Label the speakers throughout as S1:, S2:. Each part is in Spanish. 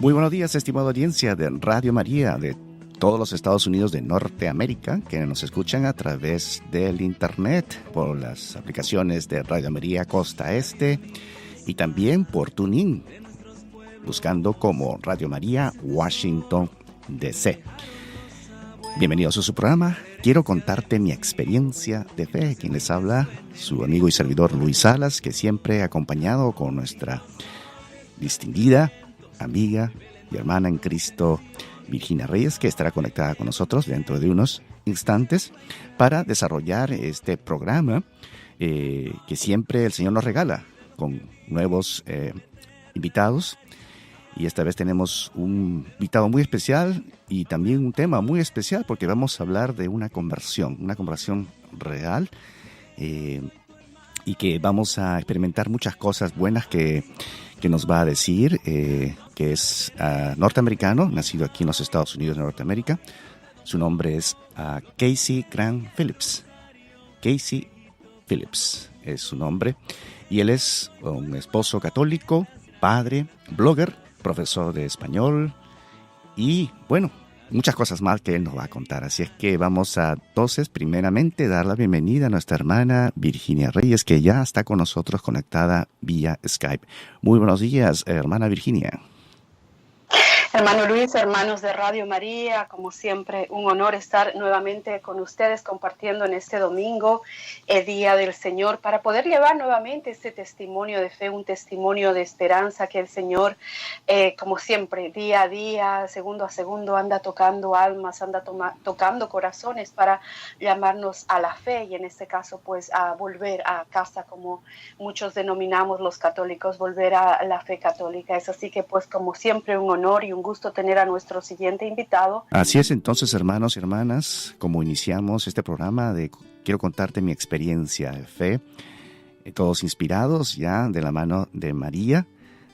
S1: Muy buenos días, estimada audiencia de Radio María de todos los Estados Unidos de Norteamérica, que nos escuchan a través del internet, por las aplicaciones de Radio María Costa Este y también por TuneIn, buscando como Radio María Washington DC. Bienvenidos a su programa. Quiero contarte mi experiencia de fe. Quien les habla, su amigo y servidor Luis Salas, que siempre acompañado con nuestra distinguida amiga y hermana en Cristo, Virginia Reyes, que estará conectada con nosotros dentro de unos instantes para desarrollar este programa que siempre el Señor nos regala con nuevos invitados. Y esta vez tenemos un invitado muy especial y también un tema muy especial, porque vamos a hablar de una conversión real, y que vamos a experimentar muchas cosas buenas que nos va a decir, que es norteamericano, nacido aquí en los Estados Unidos de Norteamérica. Su nombre es Casey Grant Phillips. Casey Phillips es su nombre. Y él es un esposo católico, padre, blogger, profesor de español y, bueno, muchas cosas más que él nos va a contar. Así es que vamos a, entonces, primeramente, dar la bienvenida a nuestra hermana Virginia Reyes, que ya está con nosotros conectada vía Skype. Muy buenos días, hermana Virginia.
S2: Hermano Luis, hermanos de Radio María, como siempre, un honor estar nuevamente con ustedes compartiendo en este domingo, el Día del Señor, para poder llevar nuevamente este testimonio de fe, un testimonio de esperanza que el Señor, como siempre, día a día, segundo a segundo, anda tocando almas, anda tocando corazones para llamarnos a la fe y en este caso, pues, a volver a casa, como muchos denominamos los católicos, volver a la fe católica. Es así que, pues, como siempre, un honor y un gusto tener a nuestro siguiente invitado.
S1: Así es, entonces, hermanos y hermanas, como iniciamos este programa de Quiero contarte mi experiencia de fe, todos inspirados ya de la mano de María,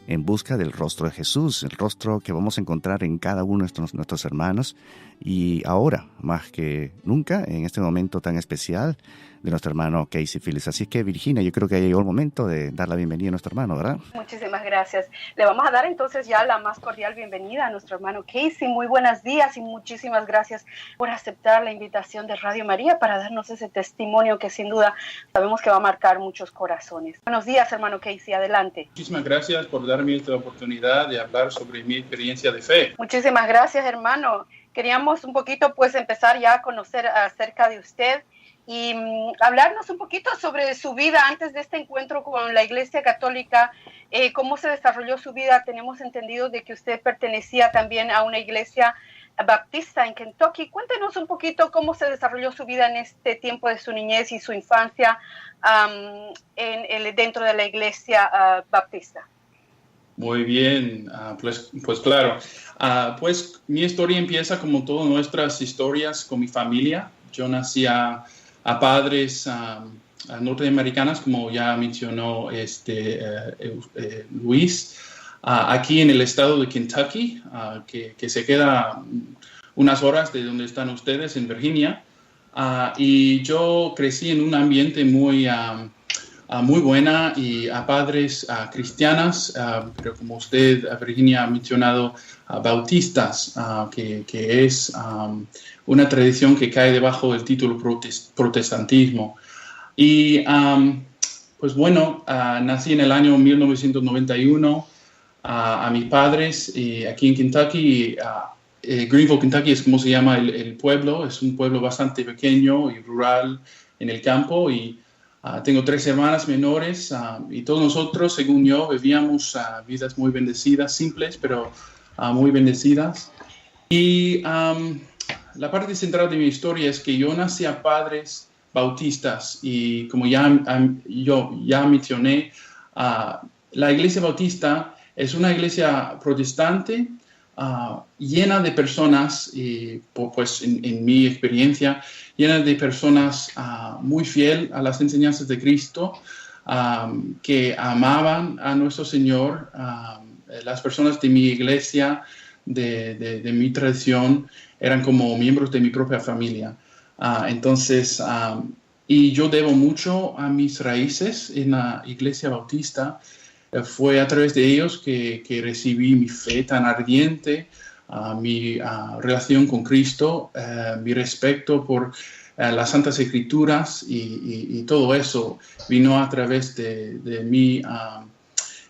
S1: en busca del rostro de Jesús, el rostro que vamos a encontrar en cada uno de nuestros hermanos, y ahora, más que nunca, en este momento tan especial de nuestro hermano Casey Phillips. Así que, Virginia, yo creo que ya llegó el momento de dar la bienvenida a nuestro hermano, ¿verdad?
S2: Muchísimas gracias. Le vamos a dar entonces ya la más cordial bienvenida a nuestro hermano Casey. Muy buenos días y muchísimas gracias por aceptar la invitación de Radio María para darnos ese testimonio que sin duda sabemos que va a marcar muchos corazones. Buenos días, hermano Casey, adelante.
S3: Muchísimas gracias por darme esta oportunidad de hablar sobre mi experiencia de fe.
S2: Muchísimas gracias, hermano. Queríamos un poquito pues empezar ya a conocer acerca de usted y hablarnos un poquito sobre su vida antes de este encuentro con la Iglesia Católica, cómo se desarrolló su vida. Tenemos entendido de que usted pertenecía también a una iglesia baptista en Kentucky. Cuéntenos un poquito cómo se desarrolló su vida en este tiempo de su niñez y su infancia dentro de la iglesia baptista.
S3: Muy bien, pues claro, pues mi historia empieza como todas nuestras historias con mi familia. Yo nací a padres norteamericanos, como ya mencionó Luis, aquí en el estado de Kentucky, que se queda unas horas de donde están ustedes, en Virginia. Y yo crecí en un ambiente muy buena y a padres cristianas, pero como usted, Virginia, ha mencionado, bautistas, que es una tradición que cae debajo del título protestantismo. Y pues bueno, nací en el año 1991 a mis padres aquí en Kentucky. Greenville, Kentucky es como se llama el pueblo. Es un pueblo bastante pequeño y rural en el campo, y tengo 3 hermanas menores, y todos nosotros, según yo, vivíamos vidas muy bendecidas, simples, pero muy bendecidas. Y la parte central de mi historia es que yo nací a padres bautistas, y como yo ya mencioné, la iglesia bautista es una iglesia protestante llena de personas, pues en mi experiencia, llena de personas muy fiel a las enseñanzas de Cristo, que amaban a nuestro Señor. Las personas de mi iglesia, de mi tradición, eran como miembros de mi propia familia. Entonces, y yo debo mucho a mis raíces en la iglesia bautista, fue a través de ellos que recibí mi fe tan ardiente, mi relación con Cristo, mi respeto por las Santas Escrituras y todo eso vino a través de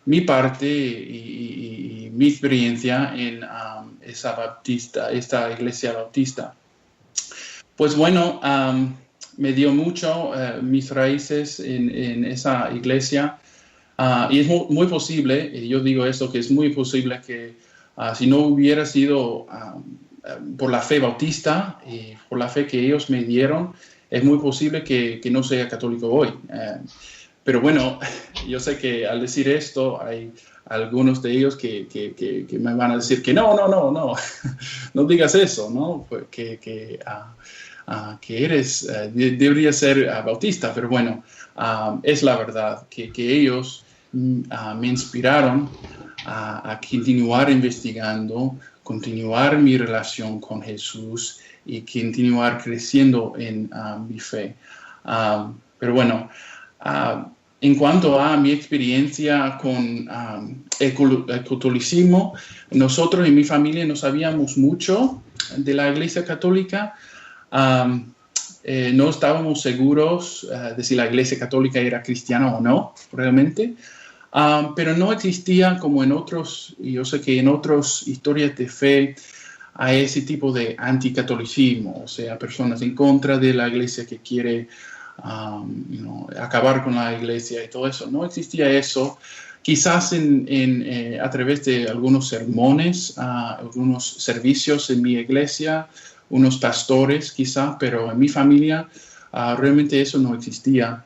S3: mi parte y mi experiencia en esta iglesia bautista. Pues bueno, me dio mucho mis raíces en esa iglesia. Y es muy posible, y yo digo esto, que es muy posible que si no hubiera sido por la fe bautista y por la fe que ellos me dieron, es muy posible que no sea católico hoy. Pero bueno, yo sé que al decir esto hay algunos de ellos que me van a decir que no digas eso, ¿no? Que eres, debería ser bautista, pero bueno, es la verdad que ellos me inspiraron a continuar investigando, continuar mi relación con Jesús y continuar creciendo en mi fe. Pero bueno, en cuanto a mi experiencia con el catolicismo, nosotros en mi familia no sabíamos mucho de la Iglesia Católica. No estábamos seguros de si la Iglesia Católica era cristiana o no, realmente. Pero no existía como en otros, yo sé que en otras historias de fe hay ese tipo de anticatolicismo, o sea, personas en contra de la Iglesia que quiere acabar con la Iglesia y todo eso. No existía eso. Quizás a través de algunos sermones, algunos servicios en mi iglesia, unos pastores quizá, pero en mi familia realmente eso no existía.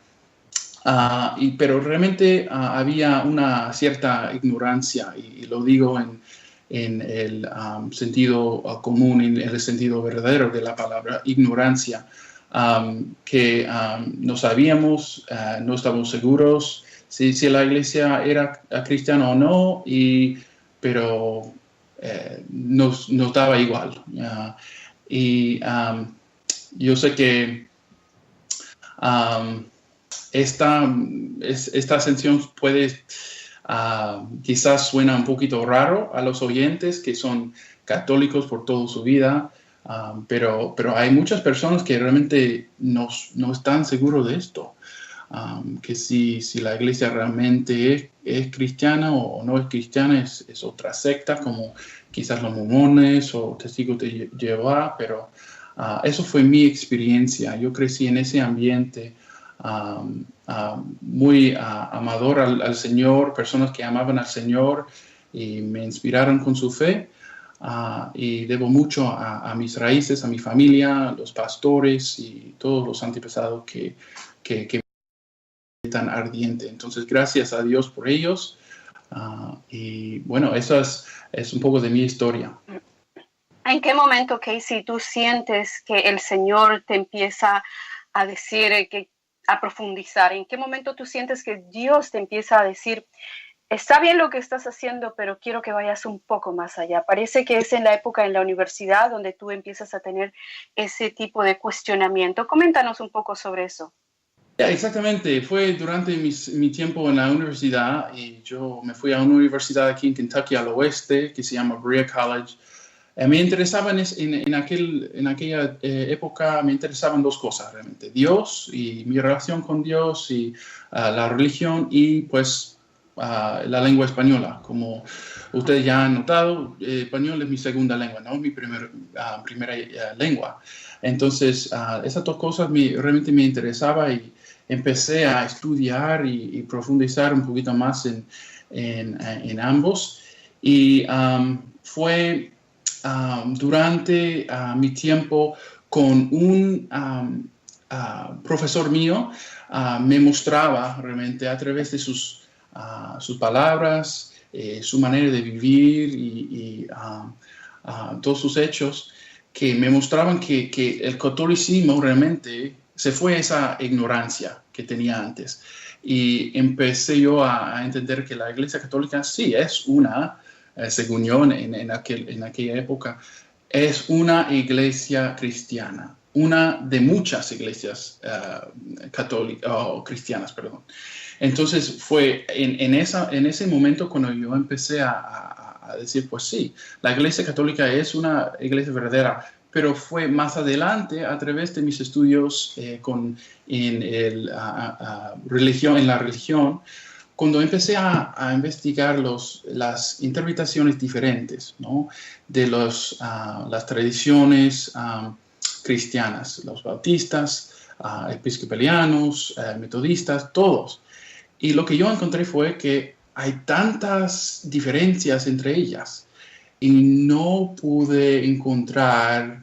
S3: Pero realmente había una cierta ignorancia, y lo digo en el sentido común, en el sentido verdadero de la palabra ignorancia, que no sabíamos, no estábamos seguros si la iglesia era cristiana o no, pero nos daba igual. Yo sé que esta ascensión puede, quizás suena un poquito raro a los oyentes que son católicos por toda su vida, pero hay muchas personas que realmente no están seguros de esto, que si la iglesia realmente es cristiana o no es cristiana, es otra secta, como quizás los mormones o testigos de Jehová, pero eso fue mi experiencia. Yo crecí en ese ambiente muy amador al Señor, personas que amaban al Señor y me inspiraron con su fe, y debo mucho a mis raíces, a mi familia, a los pastores y todos los antepasados que tan ardiente. Entonces, gracias a Dios por ellos, y bueno, eso es un poco de mi historia.
S2: ¿En qué momento, Casey, tú sientes que el Señor te empieza a decir, a profundizar? ¿En qué momento tú sientes que Dios te empieza a decir, está bien lo que estás haciendo, pero quiero que vayas un poco más allá? Parece que es en la época en la universidad donde tú empiezas a tener ese tipo de cuestionamiento. Coméntanos un poco sobre eso.
S3: Exactamente, fue durante mi tiempo en la universidad, y yo me fui a una universidad aquí en Kentucky al oeste que se llama Berea College. Me interesaban en aquella época, me interesaban dos cosas realmente: Dios y mi relación con Dios, y la religión, y pues la lengua española. Como ustedes ya han notado, español es mi segunda lengua, no mi primera lengua. Entonces, esas dos cosas realmente me interesaban, y empecé a estudiar y profundizar un poquito más en ambos. Y fue durante mi tiempo con un profesor mío, me mostraba realmente a través de sus palabras, su manera de vivir y todos sus hechos, que me mostraban que el catolicismo realmente se fue esa ignorancia que tenía antes. Y empecé yo a entender que la Iglesia Católica sí es una, según yo en aquella época, es una iglesia cristiana, una de muchas iglesias católicas o cristianas, perdón. Entonces fue en ese momento cuando yo empecé a decir, pues sí, la Iglesia Católica es una iglesia verdadera, pero fue más adelante a través de mis estudios en la religión, cuando empecé a investigar las interpretaciones diferentes, ¿no?, de las tradiciones cristianas, los bautistas, episcopalianos, metodistas, todos. Y lo que yo encontré fue que hay tantas diferencias entre ellas y no pude encontrar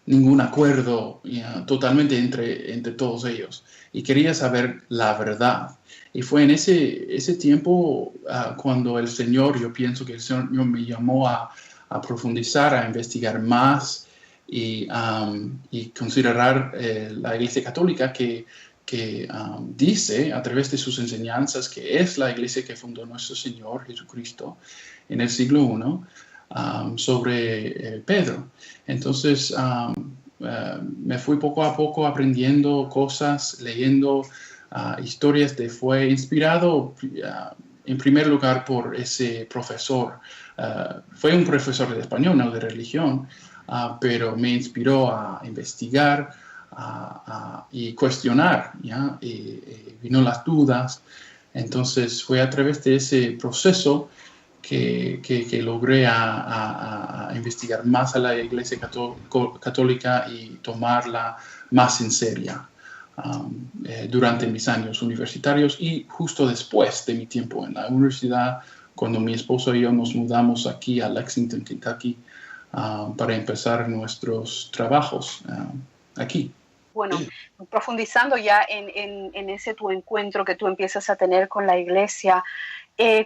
S3: ningún acuerdo totalmente entre todos ellos. Y quería saber la verdad. Y fue en ese tiempo cuando el Señor, yo pienso que el Señor me llamó a profundizar, a investigar más y considerar la Iglesia Católica que dice a través de sus enseñanzas que es la iglesia que fundó nuestro Señor Jesucristo en el siglo I sobre Pedro. Entonces me fui poco a poco aprendiendo cosas, leyendo historias fue inspirado en primer lugar por ese profesor. Fue un profesor de español, no de religión, pero me inspiró a investigar, y cuestionar, ¿ya? Y vino las dudas. Entonces fue a través de ese proceso que logré a investigar más a la Iglesia Católica y tomarla más en serio durante mis años universitarios y justo después de mi tiempo en la universidad, cuando mi esposo y yo nos mudamos aquí a Lexington, Kentucky, para empezar nuestros trabajos aquí.
S2: Bueno, profundizando ya en ese tu encuentro que tú empiezas a tener con la iglesia,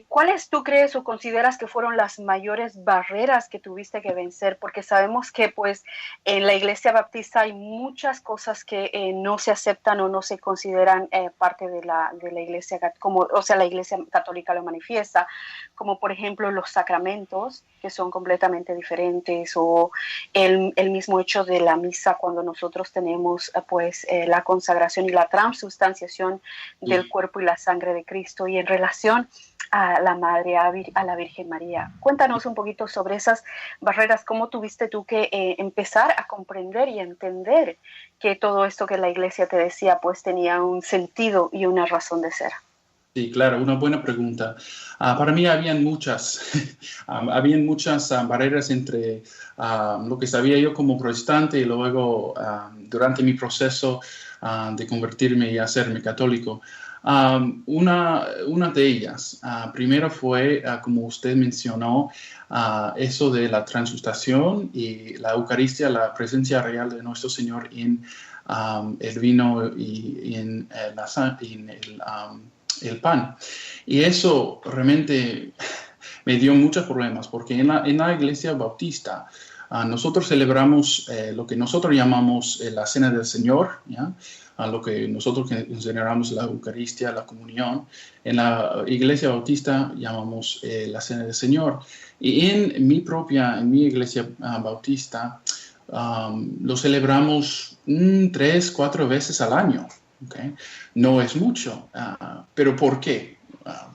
S2: ¿cuáles tú crees o consideras que fueron las mayores barreras que tuviste que vencer? Porque sabemos que pues en la iglesia baptista hay muchas cosas que no se aceptan o no se consideran parte de la iglesia, la iglesia católica lo manifiesta, como por ejemplo los sacramentos, que son completamente diferentes, o el mismo hecho de la misa cuando nosotros tenemos la consagración y la transubstanciación del cuerpo y la sangre de Cristo, y en relación a la Madre, a la Virgen María. Cuéntanos un poquito sobre esas barreras, cómo tuviste tú que empezar a comprender y entender que todo esto que la iglesia te decía pues tenía un sentido y una razón de ser.
S3: Sí, claro, una buena pregunta. Para mí habían muchas barreras entre lo que sabía yo como protestante y luego durante mi proceso de convertirme y hacerme católico. Una de ellas, primero fue, como usted mencionó, eso de la transubstancion y la Eucaristía, la presencia real de nuestro Señor en el vino y en el pan. Y eso realmente me dio muchos problemas, porque en la iglesia bautista nosotros celebramos lo que nosotros llamamos la Cena del Señor, ¿ya? Lo que nosotros consideramos la Eucaristía, la comunión. En la iglesia bautista llamamos la Cena del Señor. Y en mi iglesia bautista lo celebramos 3-4 veces al año. ¿Okay? No es mucho, pero ¿por qué?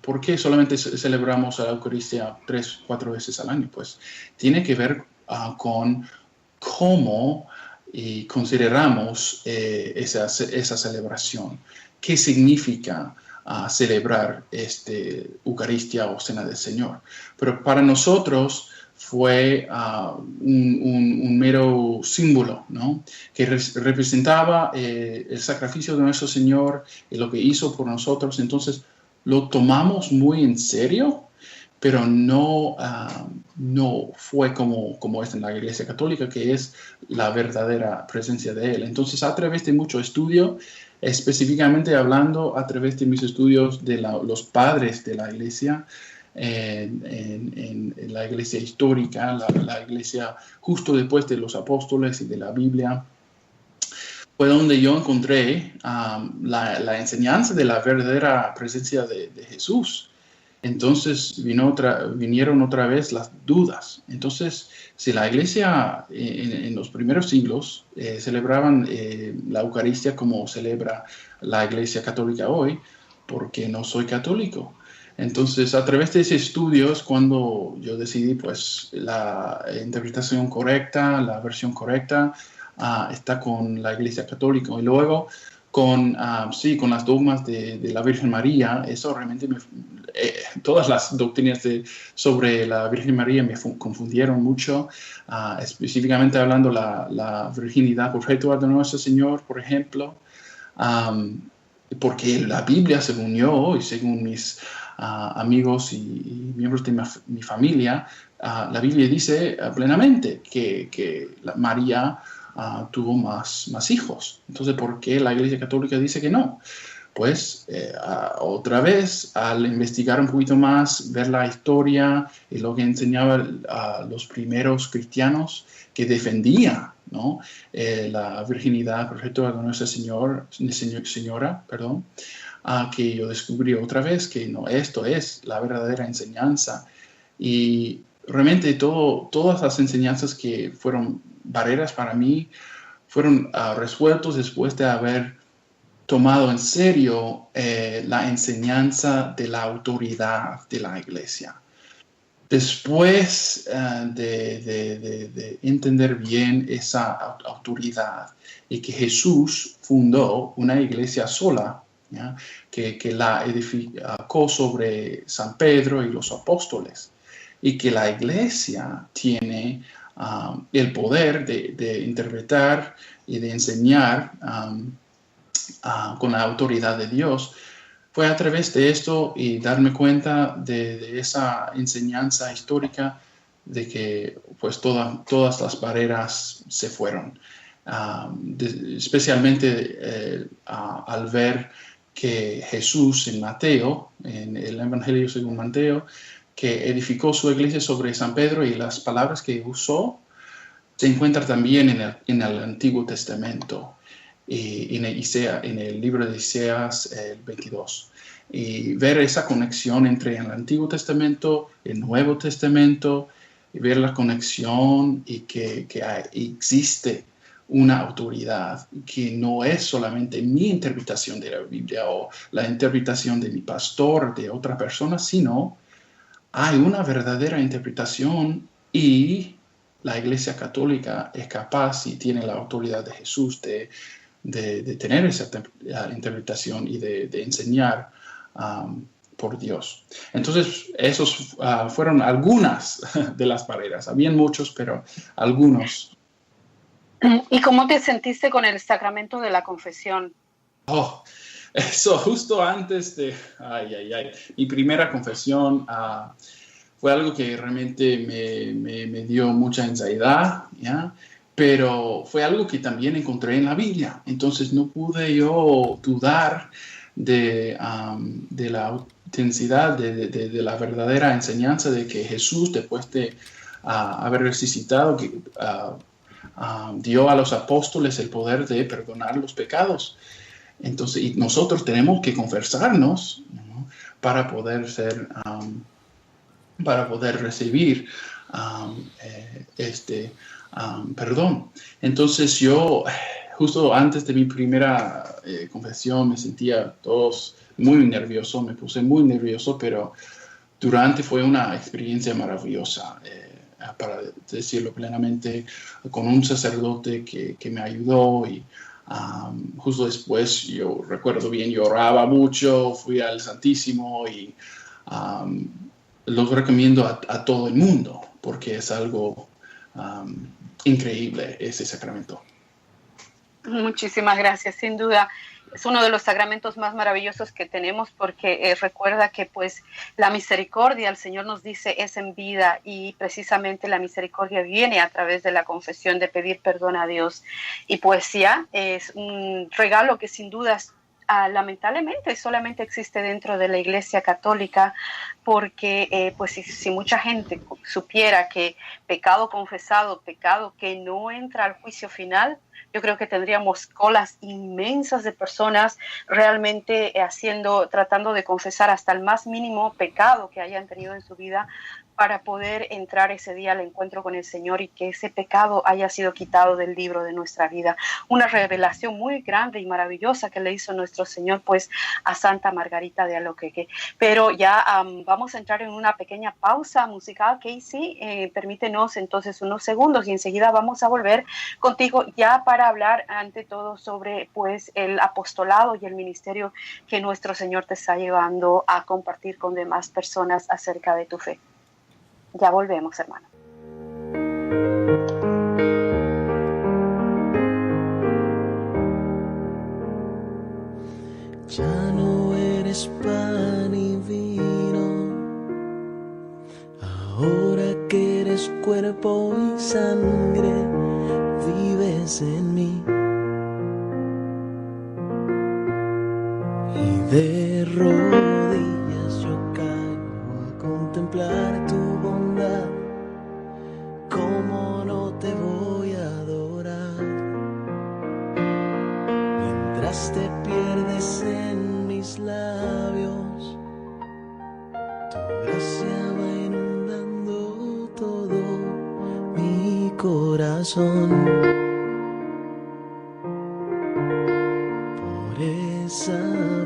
S3: ¿Por qué solamente celebramos la Eucaristía 3-4 veces al año? Pues tiene que ver con cómo consideramos esa celebración. ¿Qué significa celebrar Eucaristía o Cena del Señor? Pero para nosotros fue un mero símbolo, ¿no? Que representaba el sacrificio de nuestro Señor y lo que hizo por nosotros. Entonces lo tomamos muy en serio, pero no fue como es en la Iglesia Católica, que es la verdadera presencia de Él. Entonces, a través de mucho estudio, específicamente hablando a través de mis estudios de los padres de la Iglesia, en la iglesia histórica, la iglesia justo después de los apóstoles y de la Biblia, fue donde yo encontré la enseñanza de la verdadera presencia de Jesús entonces vinieron otra vez las dudas. Entonces, si la iglesia en los primeros siglos celebraban la Eucaristía como celebra la iglesia católica hoy, ¿por qué no soy católico? Entonces, a través de ese estudio es cuando yo decidí, pues, la interpretación correcta, la versión correcta, está con la iglesia católica. Y luego, con las dogmas de la Virgen María, eso realmente todas las doctrinas sobre la Virgen María me confundieron mucho, específicamente hablando la virginidad perpetua de nuestro Señor, por ejemplo, porque la Biblia, según yo y según mis amigos y miembros de mi familia, la Biblia dice plenamente que María tuvo más hijos. Entonces, ¿por qué la Iglesia Católica dice que no? Pues otra vez, al investigar un poquito más, ver la historia y lo que enseñaban los primeros cristianos que defendían, ¿no? La virginidad perpetua de Nuestra Señora, que yo descubrí otra vez que no, esto es la verdadera enseñanza. Y realmente todas las enseñanzas que fueron barreras para mí fueron resueltos después de haber tomado en serio la enseñanza de la autoridad de la iglesia. Después de entender bien esa autoridad y que Jesús fundó una iglesia sola, ¿ya? Que la edificó sobre San Pedro y los apóstoles, y que la iglesia tiene el poder de interpretar y de enseñar con la autoridad de Dios. Fue a través de esto y darme cuenta de esa enseñanza histórica de que pues todas las barreras se fueron. Especialmente al ver que Jesús en Mateo, en el Evangelio según Mateo, que edificó su iglesia sobre San Pedro, y las palabras que usó se encuentran también en el Antiguo Testamento, y en el libro de Isaías 22. Y ver esa conexión entre el Antiguo Testamento, el Nuevo Testamento, y ver la conexión y que existe una autoridad que no es solamente mi interpretación de la Biblia o la interpretación de mi pastor, de otra persona, sino hay una verdadera interpretación, y la Iglesia Católica es capaz y tiene la autoridad de Jesús de tener esa interpretación y de enseñar por Dios. Entonces, esos fueron algunas de las barreras. Habían muchos, pero algunos.
S2: ¿Y cómo te sentiste con el sacramento de la confesión?
S3: Eso justo antes de mi primera confesión, fue algo que realmente me dio mucha ansiedad, ¿ya? Pero fue algo que también encontré en la Biblia. Entonces no pude yo dudar de la autenticidad, de la verdadera enseñanza de que Jesús, después de haber resucitado, dio a los apóstoles el poder de perdonar los pecados. Entonces, y nosotros tenemos que confesarnos, ¿no? para poder recibir perdón. Entonces yo, justo antes de mi primera confesión, me sentía muy nervioso, me puse muy nervioso, pero durante fue una experiencia maravillosa, para decirlo plenamente, con un sacerdote que me ayudó, y justo después, yo recuerdo bien, yo oraba mucho, fui al Santísimo, y los recomiendo a todo el mundo, porque es algo increíble ese sacramento.
S2: Muchísimas gracias. Sin duda es uno de los sacramentos más maravillosos que tenemos, porque recuerda que pues la misericordia, el Señor nos dice, es en vida, y precisamente la misericordia viene a través de la confesión, de pedir perdón a Dios. Y pues ya es un regalo que sin duda lamentablemente solamente existe dentro de la Iglesia Católica, porque pues si mucha gente supiera que pecado confesado, pecado que no entra al juicio final, yo creo que tendríamos colas inmensas de personas realmente tratando de confesar hasta el más mínimo pecado que hayan tenido en su vida, para poder entrar ese día al encuentro con el Señor y que ese pecado haya sido quitado del libro de nuestra vida. Una revelación muy grande y maravillosa que le hizo nuestro Señor pues a Santa Margarita de Aloqueque. Pero ya vamos a entrar en una pequeña pausa musical. Casey, permítenos entonces unos segundos y enseguida vamos a volver contigo ya para hablar ante todo sobre pues el apostolado y el ministerio que nuestro Señor te está llevando a compartir con demás personas acerca de tu fe. Ya volvemos, hermano.
S4: Ya no eres pan y vino, ahora que eres cuerpo y sangre, vives en mí. Y de rodillas yo caigo a contemplar tu bondad. ¿Cómo no te voy a adorar? Mientras te pierdes en mis labios, tu gracia va inundando todo mi corazón. Por esa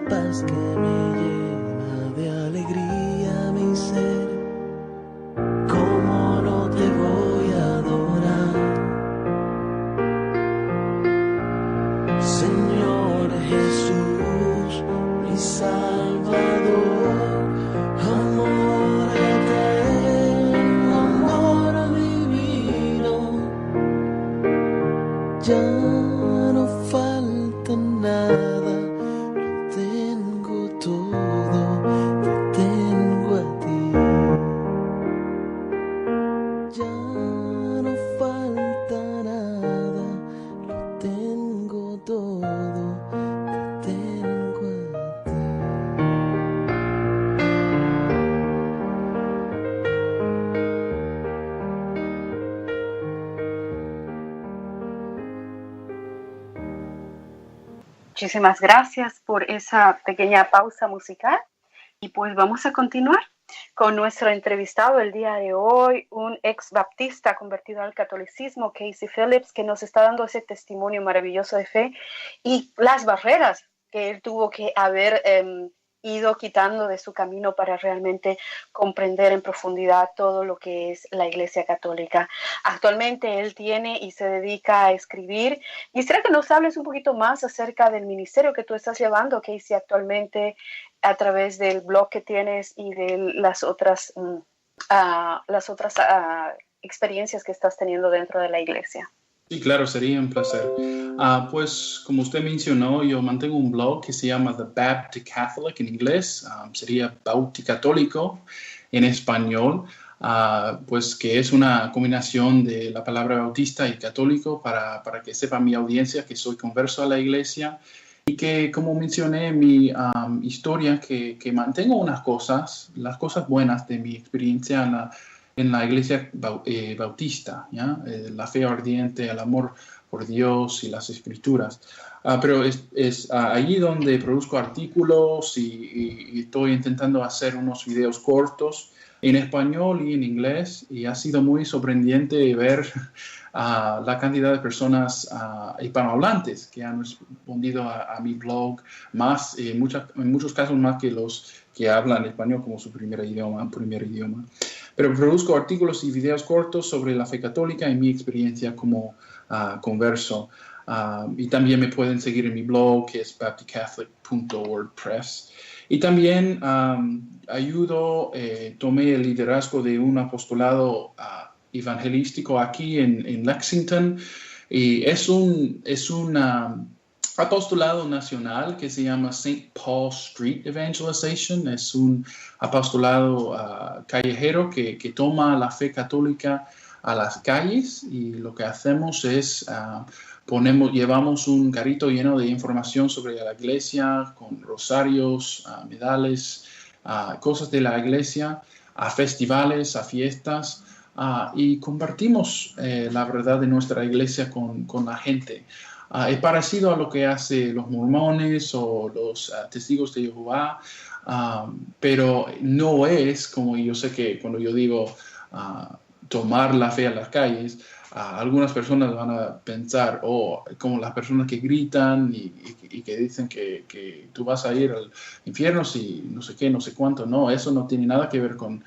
S4: paz que me llena de alegría mi ser, ¿cómo no te voy a adorar? Señor Jesús, mi Salvador, amor eterno, amor divino, ya no falta nada, lo tengo todo, te tengo a ti. Ya no falta nada, lo tengo todo, te tengo a ti.
S2: Muchísimas gracias por esa pequeña pausa musical y pues vamos a continuar con nuestro entrevistado el día de hoy, un ex baptista convertido al catolicismo, Casey Phillips, que nos está dando ese testimonio maravilloso de fe y las barreras que él tuvo que haber ido quitando de su camino para realmente comprender en profundidad todo lo que es la Iglesia Católica. Actualmente él tiene y se dedica a escribir. Quisiera que nos hables un poquito más acerca del ministerio que tú estás llevando, Casey, actualmente a través del blog que tienes y de las otras experiencias que estás teniendo dentro de la Iglesia.
S3: Sí, claro, sería un placer. Pues como usted mencionó, yo mantengo un blog que se llama The Baptist Catholic en inglés, sería Bauticatólico en español, pues que es una combinación de la palabra bautista y católico para que sepa mi audiencia que soy converso a la iglesia y que, como mencioné, mi historia, que mantengo las cosas buenas de mi experiencia en la iglesia bautista, ¿ya? La fe ardiente, el amor por Dios y las escrituras. Pero es allí donde produzco artículos y estoy intentando hacer unos videos cortos en español y en inglés, y ha sido muy sorprendente ver la cantidad de personas hispanohablantes que han respondido a mi blog, más en muchos casos más que los que hablan español como su primer idioma. Pero produzco artículos y videos cortos sobre la fe católica y mi experiencia como converso. Y también me pueden seguir en mi blog, que es baptistcatholic.wordpress. Y también tomé el liderazgo de un apostolado evangelístico aquí en Lexington. Y es un apostolado nacional que se llama St. Paul Street Evangelization. Es un apostolado callejero que toma la fe católica a las calles, y lo que hacemos es llevamos un carrito lleno de información sobre la iglesia, con rosarios, medales, cosas de la iglesia, a festivales, a fiestas, y compartimos la verdad de nuestra iglesia con la gente. Es parecido a lo que hacen los mormones o los testigos de Jehová, pero no es como yo sé que cuando yo digo tomar la fe a las calles, algunas personas van a pensar, como las personas que gritan y que dicen que tú vas a ir al infierno si no sé qué, no sé cuánto. No, eso no tiene nada que ver con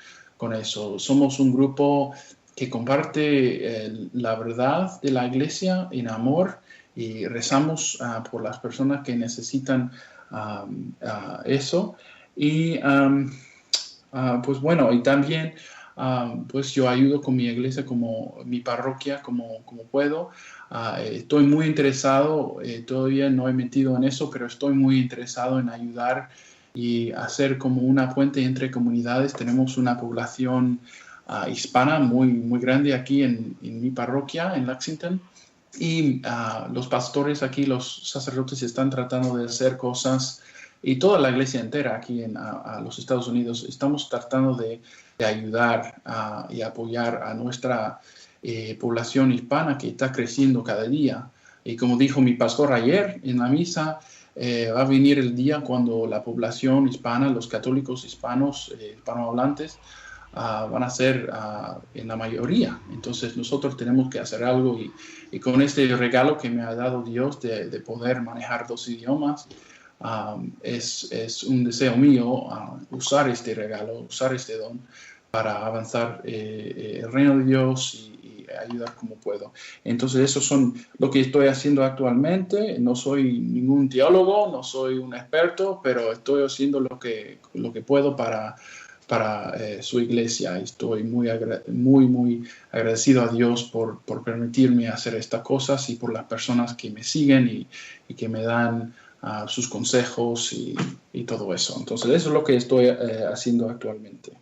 S3: eso. Somos un grupo que comparte la verdad de la iglesia en amor y rezamos por las personas que necesitan eso. Y pues bueno, y también pues yo ayudo con mi iglesia, como mi parroquia, como puedo. Estoy muy interesado, todavía no he metido en eso, pero estoy muy interesado en ayudar y hacer como una puente entre comunidades. Tenemos una población hispana muy, muy grande aquí en mi parroquia, en Lexington. Y los pastores aquí, los sacerdotes, están tratando de hacer cosas, y toda la iglesia entera aquí en los Estados Unidos, estamos tratando de ayudar y apoyar a nuestra población hispana que está creciendo cada día. Y como dijo mi pastor ayer en la misa, va a venir el día cuando la población hispana, los católicos hispanos, hispanohablantes, van a ser en la mayoría. Entonces nosotros tenemos que hacer algo, y con este regalo que me ha dado Dios de poder manejar 2 idiomas, es un deseo mío usar este regalo, usar este don para avanzar el reino de Dios y ayudar como puedo. Entonces eso son lo que estoy haciendo actualmente. No soy ningún teólogo, no soy un experto, pero estoy haciendo lo que puedo para su iglesia. Estoy muy agradecido a Dios por permitirme hacer estas cosas, y por las personas que me siguen y que me dan sus consejos y todo eso. Entonces eso es lo que estoy haciendo actualmente.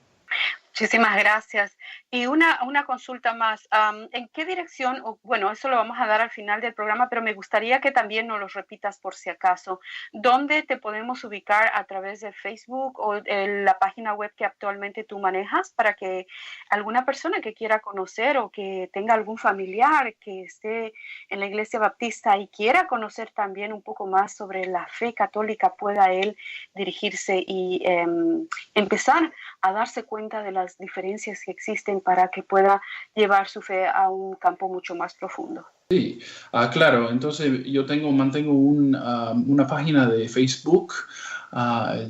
S2: Muchísimas gracias. Y una consulta más. ¿En qué dirección? Bueno, eso lo vamos a dar al final del programa, pero me gustaría que también nos lo repitas por si acaso. ¿Dónde te podemos ubicar a través de Facebook o la página web que actualmente tú manejas, para que alguna persona que quiera conocer o que tenga algún familiar que esté en la Iglesia Baptista y quiera conocer también un poco más sobre la fe católica, pueda él dirigirse y empezar a darse cuenta de las diferencias que existen, para que pueda llevar su fe a un campo mucho más profundo?
S3: Sí, claro. Entonces yo mantengo una página de Facebook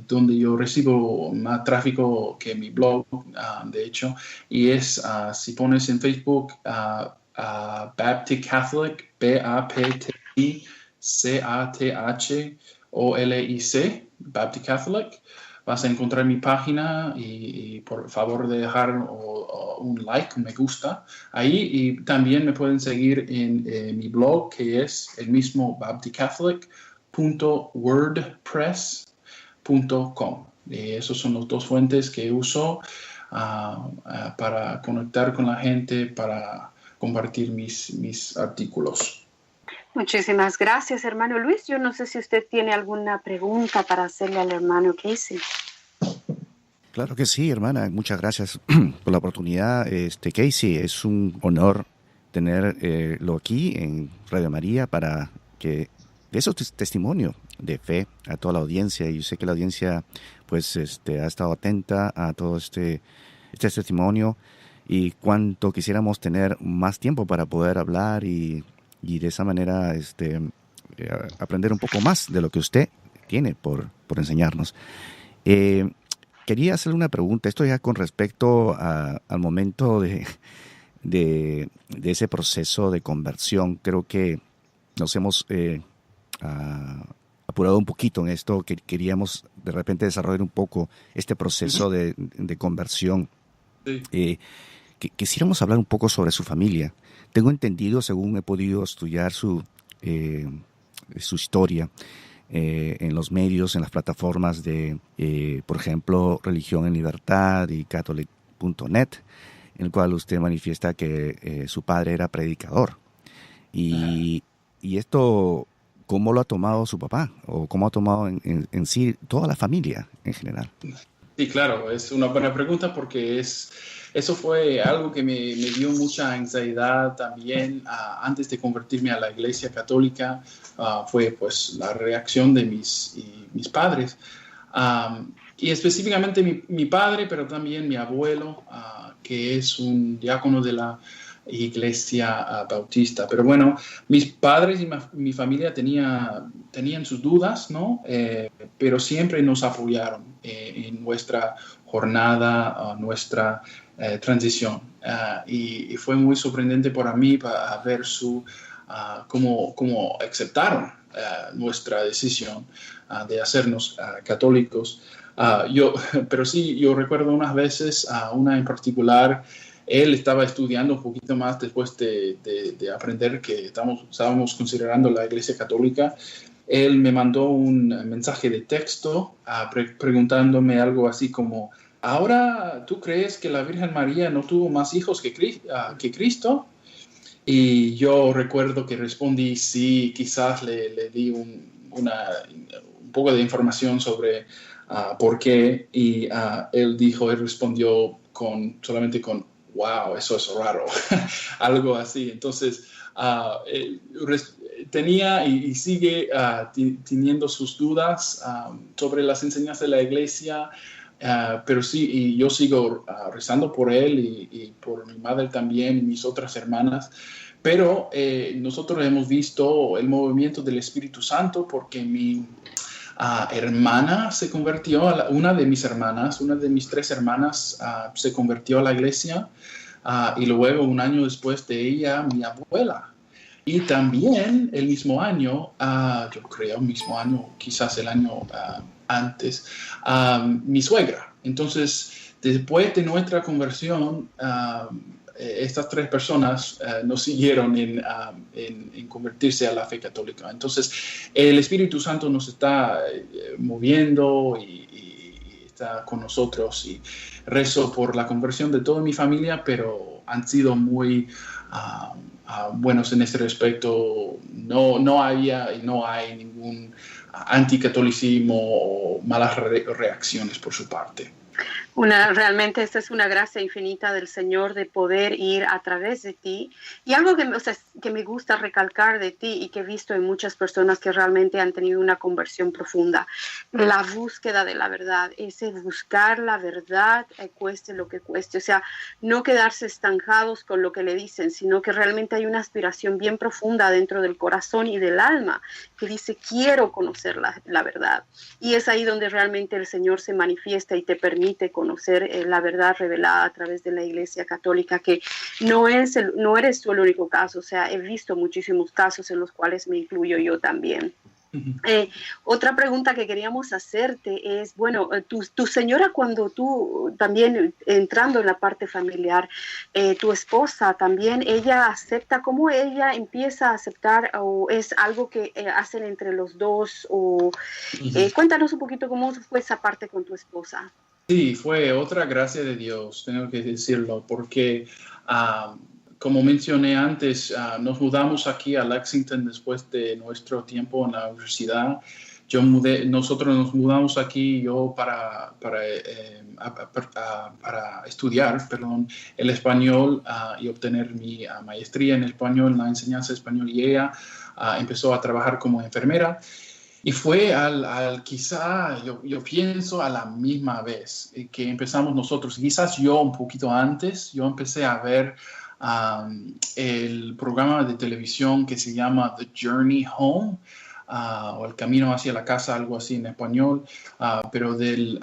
S3: donde yo recibo más tráfico que mi blog, de hecho, y es, si pones en Facebook Baptist Catholic, BAPTICATHOLIC, Baptist Catholic, vas a encontrar mi página, y por favor de dejar un like, un me gusta ahí. Y también me pueden seguir en mi blog, que es el mismo, baptistcatholic.wordpress.com. Esos son los 2 fuentes que uso para conectar con la gente, para compartir mis artículos.
S2: Muchísimas gracias, hermano Luis. Yo no sé si usted tiene alguna pregunta para hacerle al hermano Casey.
S1: Claro que sí, hermana. Muchas gracias por la oportunidad. Casey, es un honor tenerlo aquí en Radio María para que dé su testimonio de fe a toda la audiencia. Y yo sé que la audiencia pues ha estado atenta a todo este testimonio, y cuánto quisiéramos tener más tiempo para poder hablar y de esa manera aprender un poco más de lo que usted tiene por enseñarnos. Quería hacerle una pregunta, esto ya con respecto al momento de ese proceso de conversión. Creo que nos hemos apurado un poquito en esto, que queríamos de repente desarrollar un poco este proceso de conversión. Sí. Quisiéramos hablar un poco sobre su familia. Tengo entendido, según he podido estudiar su historia en los medios, en las plataformas de, por ejemplo, Religión en Libertad y Catholic.net, en el cual usted manifiesta que su padre era predicador. Y Y esto, ¿cómo lo ha tomado su papá? ¿O cómo ha tomado en sí toda la familia en general?
S3: Sí, claro, es una buena pregunta porque eso fue algo que me dio mucha ansiedad también antes de convertirme a la Iglesia Católica. Fue pues la reacción de mis padres. Y específicamente mi padre, pero también mi abuelo, que es un diácono de la Iglesia Bautista. Pero bueno, mis padres y mi familia tenían sus dudas, ¿no? Pero siempre nos apoyaron en nuestra jornada, nuestra transición. Y fue muy sorprendente para mí para ver cómo aceptaron nuestra decisión de hacernos católicos. Pero sí, yo recuerdo unas veces, una en particular. Él estaba estudiando un poquito más después de aprender que estábamos considerando la Iglesia Católica. Él me mandó un mensaje de texto preguntándome algo así como: ¿ahora tú crees que la Virgen María no tuvo más hijos que Cristo? Y yo recuerdo que respondí sí, quizás le di un poco de información sobre por qué. Y él respondió solamente con wow, eso es raro, algo así. Entonces, tenía y sigue teniendo sus dudas sobre las enseñanzas de la Iglesia, pero sí, y yo sigo rezando por él y por mi madre también y mis otras hermanas. Pero nosotros hemos visto el movimiento del Espíritu Santo porque mi hermana se convirtió, una de mis 3 hermanas se convirtió a la iglesia, y luego un año después de ella, mi abuela. Y también el mismo año, yo creo el mismo año, quizás el año antes, mi suegra. Entonces, después de nuestra conversión, estas 3 personas nos siguieron en convertirse a la fe católica. Entonces, el Espíritu Santo nos está moviendo y está con nosotros. Y rezo por la conversión de toda mi familia, pero han sido muy buenos en este respecto. No había y no hay ningún anticatolicismo o malas reacciones por su parte.
S2: Realmente esta es una gracia infinita del Señor de poder ir a través de ti. Y algo que me gusta recalcar de ti y que he visto en muchas personas que realmente han tenido una conversión profunda: la búsqueda de la verdad, ese buscar la verdad, cueste lo que cueste. O sea, no quedarse estancados con lo que le dicen, sino que realmente hay una aspiración bien profunda dentro del corazón y del alma que dice: quiero conocer la verdad. Y es ahí donde realmente el Señor se manifiesta y te permite conocer la verdad revelada a través de la Iglesia Católica, que no eres tú el único caso. O sea, he visto muchísimos casos en los cuales me incluyo yo también. Otra pregunta que queríamos hacerte es, bueno, tu señora, cuando tú también entrando en la parte familiar, tu esposa también, ella acepta, ¿cómo ella empieza a aceptar, o es algo que hacen entre los dos? Cuéntanos un poquito cómo fue esa parte con tu esposa.
S3: Sí, fue otra gracia de Dios, tengo que decirlo, porque como mencioné antes, nos mudamos aquí a Lexington después de nuestro tiempo en la universidad. Nosotros nos mudamos aquí para estudiar, el español y obtener mi maestría en español, en la enseñanza de español, y ella empezó a trabajar como enfermera. Y fue quizá, yo pienso, a la misma vez que empezamos nosotros. Quizás yo un poquito antes, yo empecé a ver el programa de televisión que se llama The Journey Home, o El Camino hacia la Casa, algo así en español, pero del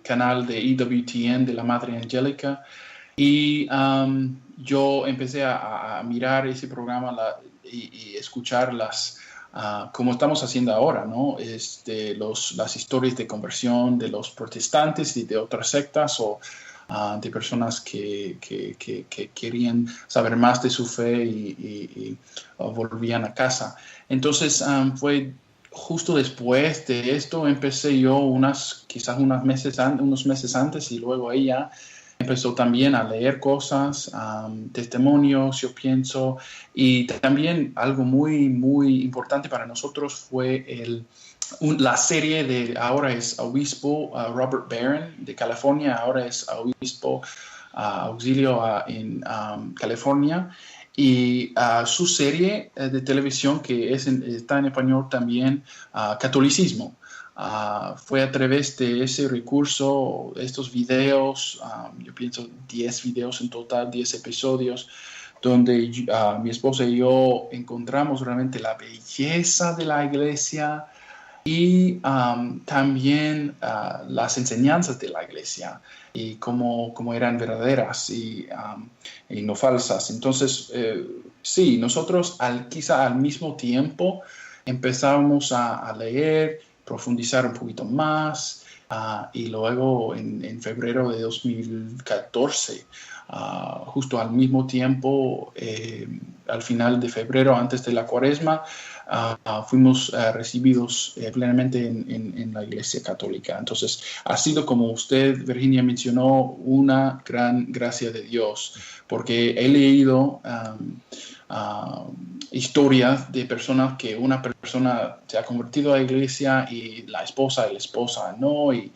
S3: canal de EWTN de la Madre Angélica. Y yo empecé a mirar ese programa y escuchar como estamos haciendo ahora, ¿no? Las historias de conversión de los protestantes y de otras sectas, o de personas que querían saber más de su fe y volvían a casa. Entonces, fue justo después de esto, empecé yo quizás unos meses antes, y luego ella empezó también a leer cosas, testimonios, yo pienso, y también algo muy, muy importante para nosotros fue la serie de, ahora es obispo Robert Barron de California, ahora es obispo auxilio en California, y su serie de televisión que está en español también, Catolicismo. Fue a través de ese recurso, estos videos, yo pienso 10 videos en total, 10 episodios, donde mi esposa y yo encontramos realmente la belleza de la iglesia y también las enseñanzas de la iglesia y cómo eran verdaderas y no falsas. Entonces, sí, nosotros quizá al mismo tiempo empezamos a leer, profundizar un poquito más, y luego en febrero de 2014, justo al mismo tiempo, al final de febrero, antes de la Cuaresma, fuimos recibidos plenamente en la Iglesia Católica. Entonces, ha sido, como usted, Virginia, mencionó, una gran gracia de Dios, porque he leído historias de personas que una persona se ha convertido a la iglesia y la esposa no, y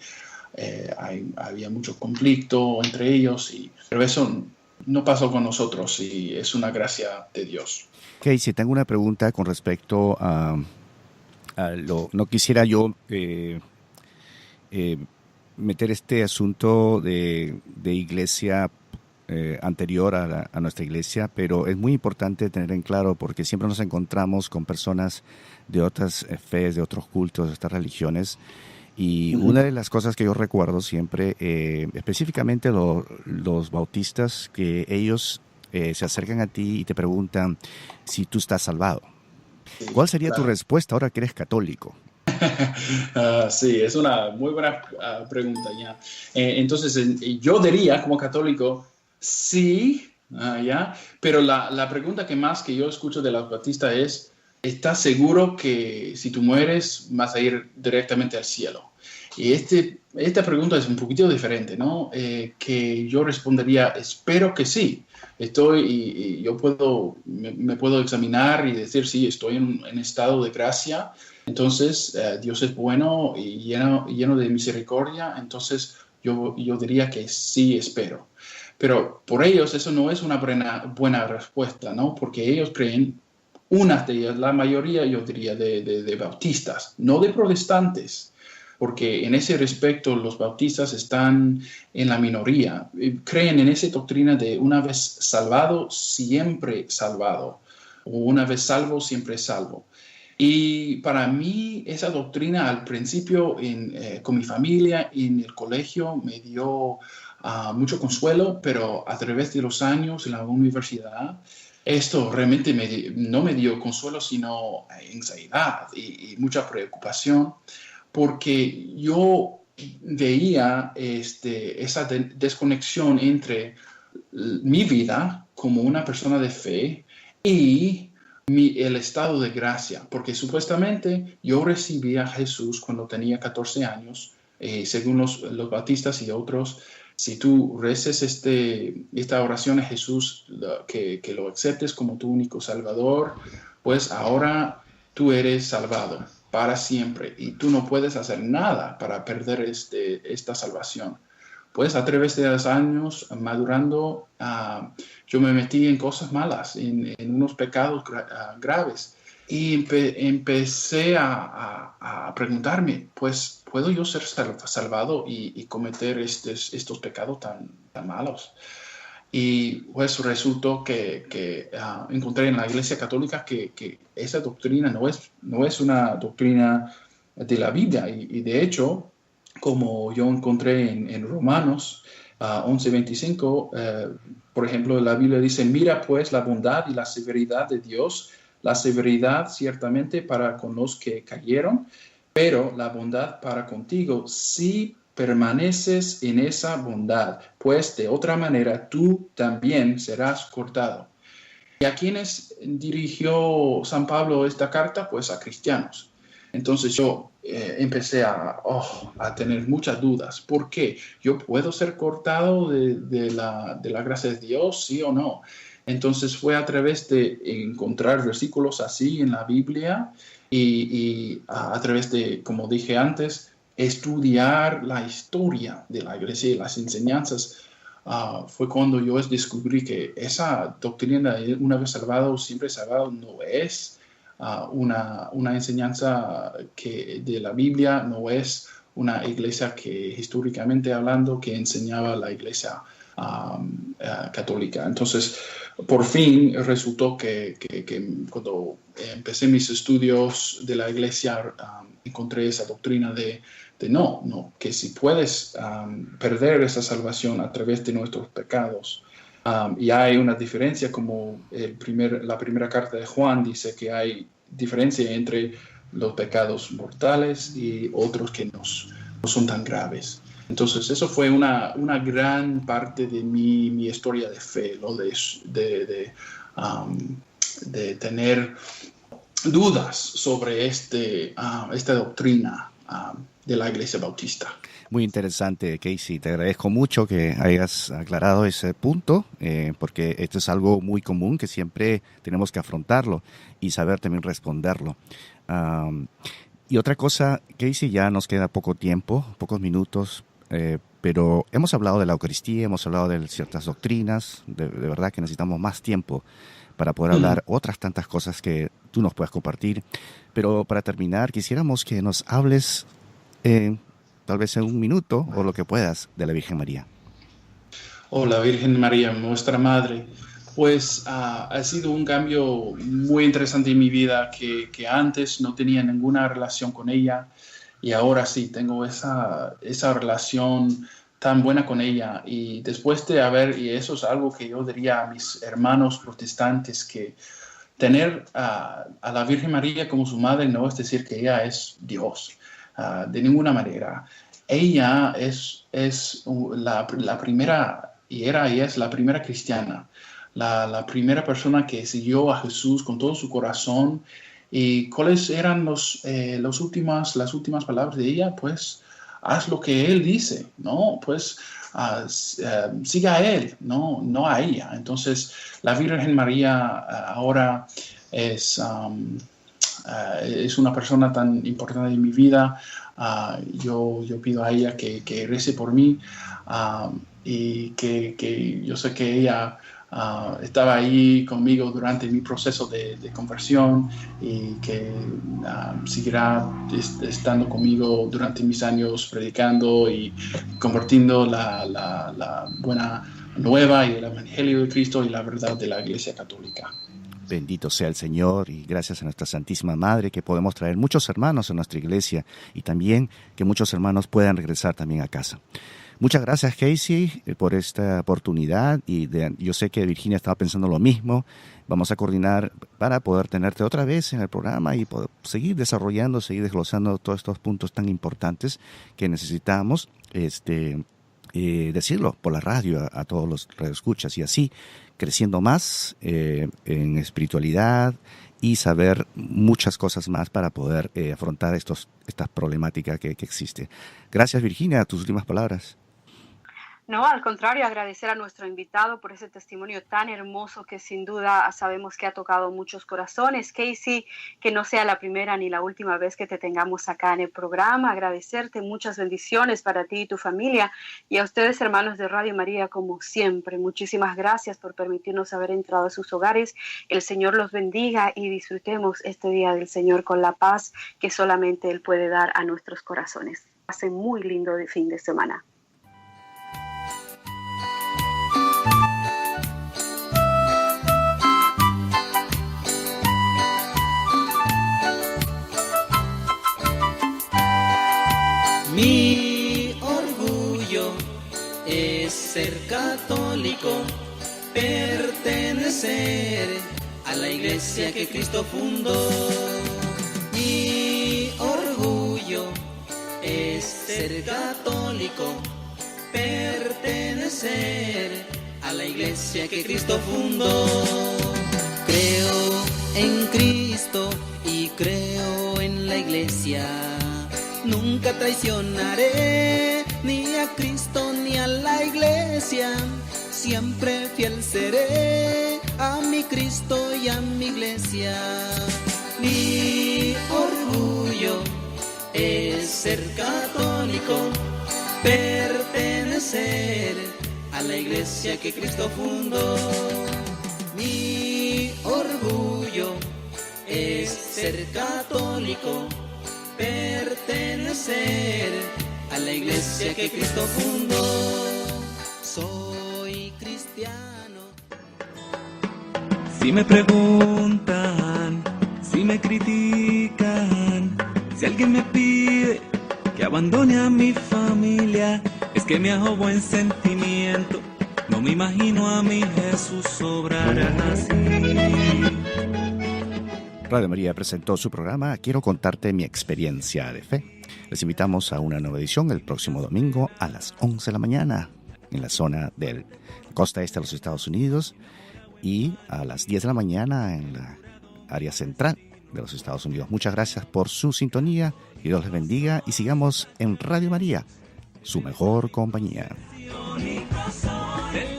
S3: había mucho conflicto entre ellos, pero eso no pasó con nosotros y es una gracia de Dios.
S1: Casey, tengo una pregunta con respecto no quisiera yo meter este asunto de iglesia anterior a nuestra iglesia, pero es muy importante tener en claro porque siempre nos encontramos con personas de otras fees, de otros cultos, de otras religiones, y una de las cosas que yo recuerdo siempre, específicamente los bautistas, que ellos se acercan a ti y te preguntan si tú estás salvado. Sí, ¿cuál sería tu respuesta ahora que eres católico?
S3: Sí, es una muy buena pregunta. Ya. Entonces, yo diría como católico, sí, pero la pregunta que yo escucho de los bautistas es, ¿estás seguro que si tú mueres vas a ir directamente al cielo? Y esta pregunta es un poquito diferente, ¿no? Que yo respondería, espero que sí. Y yo me puedo examinar y decir, sí, estoy en estado de gracia. Entonces, Dios es bueno y lleno de misericordia. Entonces, yo diría que sí, espero. Pero por ellos eso no es una buena respuesta, ¿no? Porque ellos creen, unas de ellas, la mayoría, yo diría, de bautistas, no de protestantes, porque en ese respecto los bautistas están en la minoría. Creen en esa doctrina de una vez salvado, siempre salvado, o una vez salvo, siempre salvo. Y para mí esa doctrina al principio con mi familia en el colegio me dio mucho consuelo, pero a través de los años en la universidad, esto realmente no me dio consuelo, sino ansiedad y mucha preocupación, porque yo veía esa desconexión entre mi vida como una persona de fe y el estado de gracia, porque supuestamente yo recibí a Jesús cuando tenía 14 años, según los bautistas y otros. Si tú reces esta oración a Jesús, que lo aceptes como tu único Salvador, pues ahora tú eres salvado para siempre y tú no puedes hacer nada para perder esta salvación. Pues a través de los años madurando, yo me metí en cosas malas, en unos pecados graves, y empecé a preguntarme, pues, ¿puedo yo ser salvado y cometer estos pecados tan malos? Y pues resultó que encontré en la Iglesia Católica que esa doctrina no es una doctrina de la Biblia. Y de hecho, como yo encontré en Romanos 11:25, por ejemplo, la Biblia dice, mira pues la bondad y la severidad de Dios, la severidad ciertamente para con los que cayeron, pero la bondad para contigo si permaneces en esa bondad, pues de otra manera tú también serás cortado. ¿Y a quiénes dirigió San Pablo esta carta? Pues a cristianos. Entonces yo empecé a tener muchas dudas. ¿Por qué? ¿Yo puedo ser cortado de la gracia de Dios, sí o no? Entonces fue a través de encontrar versículos así en la Biblia y a través de, como dije antes, estudiar la historia de la iglesia y las enseñanzas. Fue cuando yo descubrí que esa doctrina de una vez salvado, siempre salvado, no es una enseñanza de la Biblia, no es una iglesia que históricamente hablando que enseñaba la iglesia católica. Entonces, por fin resultó que cuando empecé mis estudios de la iglesia, encontré esa doctrina de no, que si puedes perder esa salvación a través de nuestros pecados, y hay una diferencia, como la primera carta de Juan dice que hay diferencia entre los pecados mortales y otros que no son tan graves. Entonces, eso fue una gran parte de mi historia de fe, ¿no? de tener dudas sobre esta doctrina de la Iglesia Bautista.
S1: Muy interesante, Casey. Te agradezco mucho que hayas aclarado ese punto, porque esto es algo muy común que siempre tenemos que afrontarlo y saber también responderlo. Y otra cosa, Casey, ya nos queda poco tiempo, pocos minutos, pero hemos hablado de la Eucaristía, hemos hablado de ciertas doctrinas, de verdad que necesitamos más tiempo para poder hablar otras tantas cosas que tú nos puedas compartir. Pero para terminar, quisiéramos que nos hables tal vez en un minuto o lo que puedas de la Virgen María.
S3: La Virgen María, nuestra Madre, pues ha sido un cambio muy interesante en mi vida que antes no tenía ninguna relación con ella y ahora sí tengo esa relación tan buena con ella. Y después de y eso es algo que yo diría a mis hermanos protestantes, que tener a la Virgen María como su madre no es decir que ella es Dios. De ninguna manera. Ella es la primera, y es la primera cristiana, la primera persona que siguió a Jesús con todo su corazón. ¿Y cuáles eran las últimas palabras de ella? Pues haz lo que Él dice, ¿no? Pues siga a Él, no a ella. Entonces, la Virgen María ahora es una persona tan importante en mi vida. Yo pido a ella que rece por mí, y que yo sé que ella estaba ahí conmigo durante mi proceso de conversión y que seguirá estando conmigo durante mis años predicando y compartiendo la buena nueva y el Evangelio de Cristo y la verdad de la Iglesia Católica.
S1: Bendito sea el Señor y gracias a nuestra Santísima Madre que podemos traer muchos hermanos a nuestra iglesia y también que muchos hermanos puedan regresar también a casa. Muchas gracias, Casey, por esta oportunidad y yo sé que Virginia estaba pensando lo mismo. Vamos a coordinar para poder tenerte otra vez en el programa y poder seguir desarrollando, seguir desglosando todos estos puntos tan importantes que necesitamos decirlo por la radio a todos los radioescuchas y así creciendo más en espiritualidad y saber muchas cosas más para poder afrontar estas problemáticas que existen. Gracias, Virginia, tus últimas palabras.
S2: No, al contrario, agradecer a nuestro invitado por ese testimonio tan hermoso que sin duda sabemos que ha tocado muchos corazones. Casey, que no sea la primera ni la última vez que te tengamos acá en el programa. Agradecerte, muchas bendiciones para ti y tu familia. Y a ustedes, hermanos de Radio María, como siempre, muchísimas gracias por permitirnos haber entrado a sus hogares. El Señor los bendiga y disfrutemos este día del Señor con la paz que solamente Él puede dar a nuestros corazones. Pasen muy lindo fin de semana.
S4: Mi orgullo es ser católico, pertenecer a la iglesia que Cristo fundó. Mi orgullo es ser católico, pertenecer a la iglesia que Cristo fundó. Creo en Cristo y creo en la iglesia iglesia. Nunca traicionaré ni a Cristo ni a la iglesia. Siempre fiel seré a mi Cristo y a mi iglesia. Mi orgullo es ser católico, pertenecer a la iglesia que Cristo fundó. Mi orgullo es ser católico, pertenecer a la iglesia que Cristo fundó. Soy cristiano.
S5: Si me preguntan, si me critican, si alguien me pide que abandone a mi familia, es que me hago buen sentimiento. No me imagino a mi Jesús obrar así.
S1: Radio María presentó su programa Quiero contarte mi experiencia de fe. Les invitamos a una nueva edición el próximo domingo a las 11 de la mañana en la zona del costa este de los Estados Unidos y a las 10 de la mañana en la área central de los Estados Unidos. Muchas gracias por su sintonía y Dios les bendiga y sigamos en Radio María, su mejor compañía.
S5: Mi corazón.